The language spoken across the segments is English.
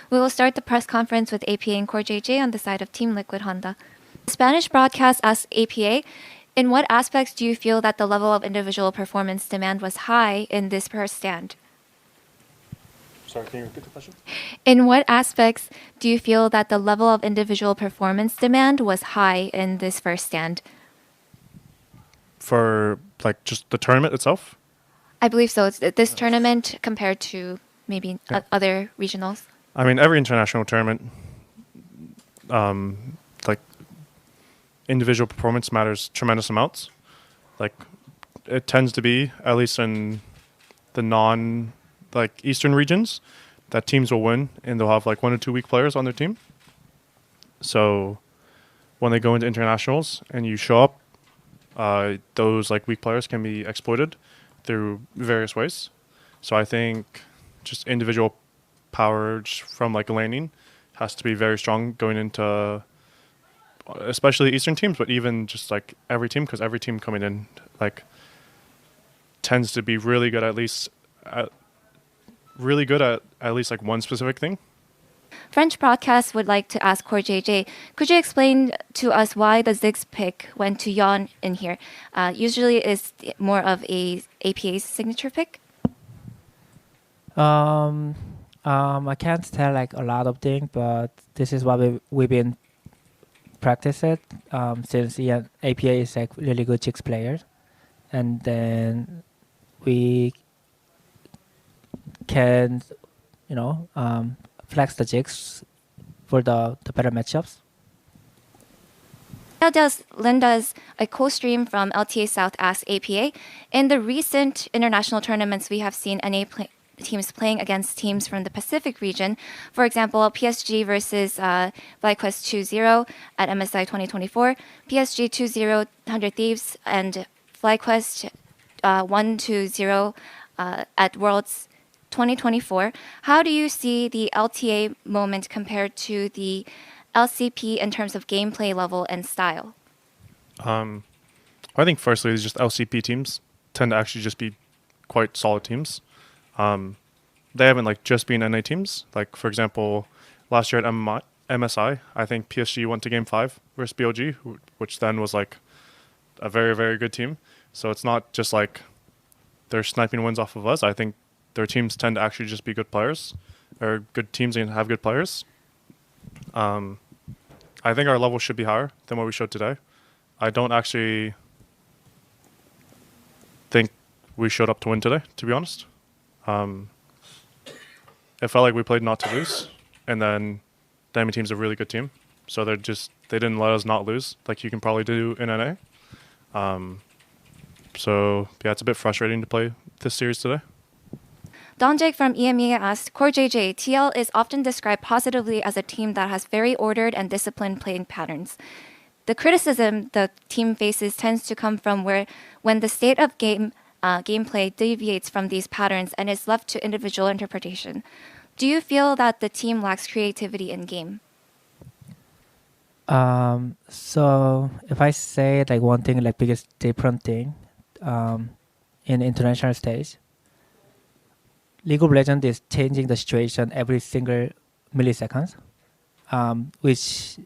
We will start the press conference with APA and Core JJ on the side of Team Liquid Honda. The Spanish broadcast asks APA, in what aspects do you feel that the level of individual performance demand was high in this first stand? Sorry, can you repeat the question? In what aspects do you feel that the level of individual performance demand was high in this first stand? For like just the tournament itself? I believe so. It's this tournament compared to maybe other regionals. I mean, every international tournament, like individual performance matters tremendous amounts. Like it tends to be, at least in the Eastern regions, that teams will win and they'll have like 1 or 2 weak players on their team. So when they go into internationals and you show up, those like weak players can be exploited through various ways. So I think just individual power from like laning has to be very strong going into especially Eastern teams, but even just like every team, because every team coming in like tends to be really good at least like one specific thing. French broadcast would like to ask Core JJ, could you explain to us why the Ziggs pick went to Yon in here? Usually it's more of a APA's signature pick. I can't tell like a lot of things, but this is what we've been practicing since APA is like really good Ziggs player, and then we can, flex the Ziggs for the better matchups. Linda's a co-stream from LTA South asks APA, in the recent international tournaments we have seen teams playing against teams from the Pacific region. For example, PSG versus FlyQuest 2-0 at MSI 2024, PSG 2-0 100 Thieves, and FlyQuest 1-0 at Worlds 2024. How do you see the LTA moment compared to the LCP in terms of gameplay level and style? I think firstly, it's just LCP teams tend to actually just be quite solid teams. They haven't like just been NA teams. Like for example, last year at MSI, I think PSG went to Game 5 versus BOG, which then was like a very, very good team. So it's not just like they're sniping wins off of us. I think their teams tend to actually just be good players, or good teams and have good players. I think our level should be higher than what we showed today. I don't actually think we showed up to win today, to be honest. It felt like we played not to lose, and then the enemy team's a really good team, so they didn't let us not lose like you can probably do in NA. So yeah, it's a bit frustrating to play this series today. Don Jake from EMEA asked, Core JJ, TL is often described positively as a team that has very ordered and disciplined playing patterns. The criticism the team faces tends to come from when the state of gameplay deviates from these patterns and is left to individual interpretation. Do you feel that the team lacks creativity in game? So if I say like one thing, like biggest different thing in international stage, League of Legends is changing the situation every single milliseconds, which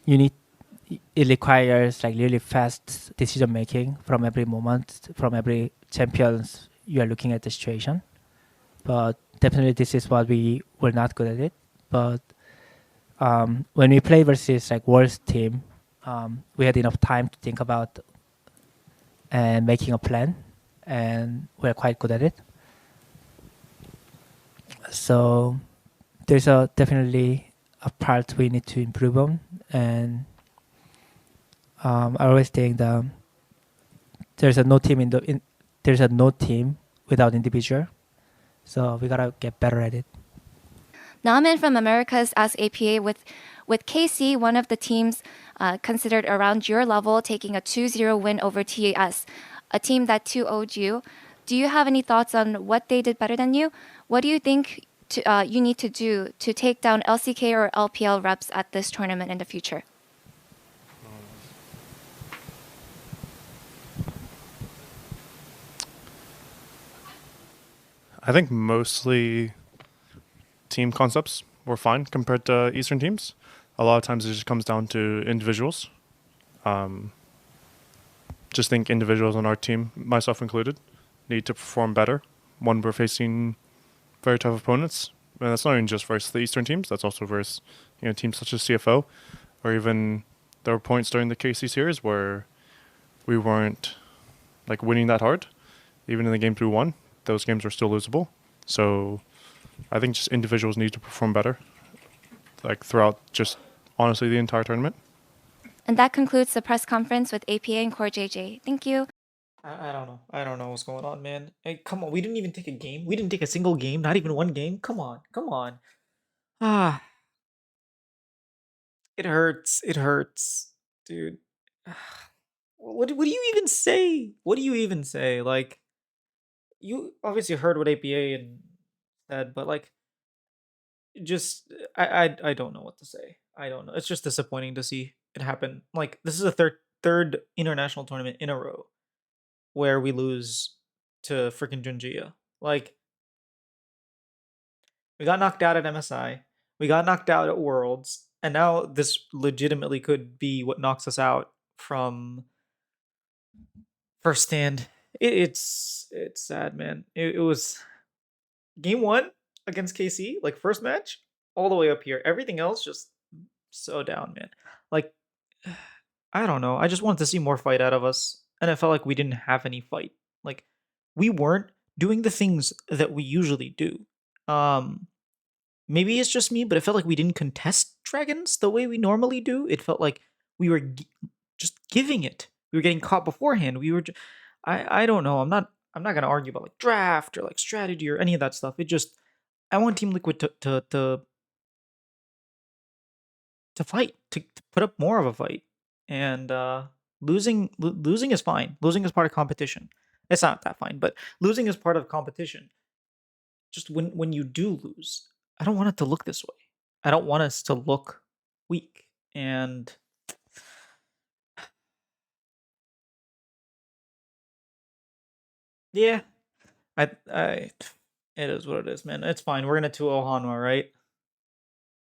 it requires like really fast decision making from every moment, from every champions you are looking at the situation. But definitely this is what we were not good at it. But when we play versus like worse team, we had enough time to think about and making a plan, and we're quite good at it. So there's definitely a part we need to improve on, and I always think that there's no team without individual. So we gotta get better at it. Namin from Americas asks APA, with KC, one of the teams considered around your level, taking a 2-0 win over TAS, a team that 2-0'd you. Do you have any thoughts on what they did better than you? What do you think you need to do to take down LCK or LPL reps at this tournament in the future? I think mostly team concepts were fine compared to Eastern teams. A lot of times it just comes down to individuals. Just think individuals on our team, myself included, need to perform better when we're facing very tough opponents. And that's not even just versus the Eastern teams. That's also versus teams such as CFO, or even there were points during the KC series where we weren't like winning that hard. Even in the games we won, those games were still losable. So I think just individuals need to perform better, like throughout just honestly the entire tournament. And that concludes the press conference with APA and Core JJ. Thank you. I don't know. I don't know what's going on, man. Hey, come on. We didn't even take a game. We didn't take a single game. Not even one game. Come on. Come on. Ah, it hurts. It hurts, dude. What do you even say? What do you even say? Like, you obviously heard what APA and said, but like, just I don't know what to say. I don't know. It's just disappointing to see it happen. Like, this is a third international tournament in a row where we lose to freaking Junjia. Like, we got knocked out at MSI, we got knocked out at Worlds, and now this legitimately could be what knocks us out from first stand. It's sad, man. It was game one against KC, like first match, all the way up here. Everything else just so down, man. Like, I don't know. I just wanted to see more fight out of us, and I felt like we didn't have any fight. Like, we weren't doing the things that we usually do. Maybe it's just me, but it felt like we didn't contest dragons the way we normally do. It felt like we were just giving it. We were getting caught beforehand. We were. I don't know. I'm not gonna argue about like draft or like strategy or any of that stuff. It just I want Team Liquid to fight, to put up more of a fight. And losing is fine. Losing is part of competition. It's not that fine, but losing is part of competition. Just when you do lose, I don't want it to look this way. I don't want us to look weak. And yeah, I it is what it is, man. It's fine. We're gonna 2-0 Hanwha, right?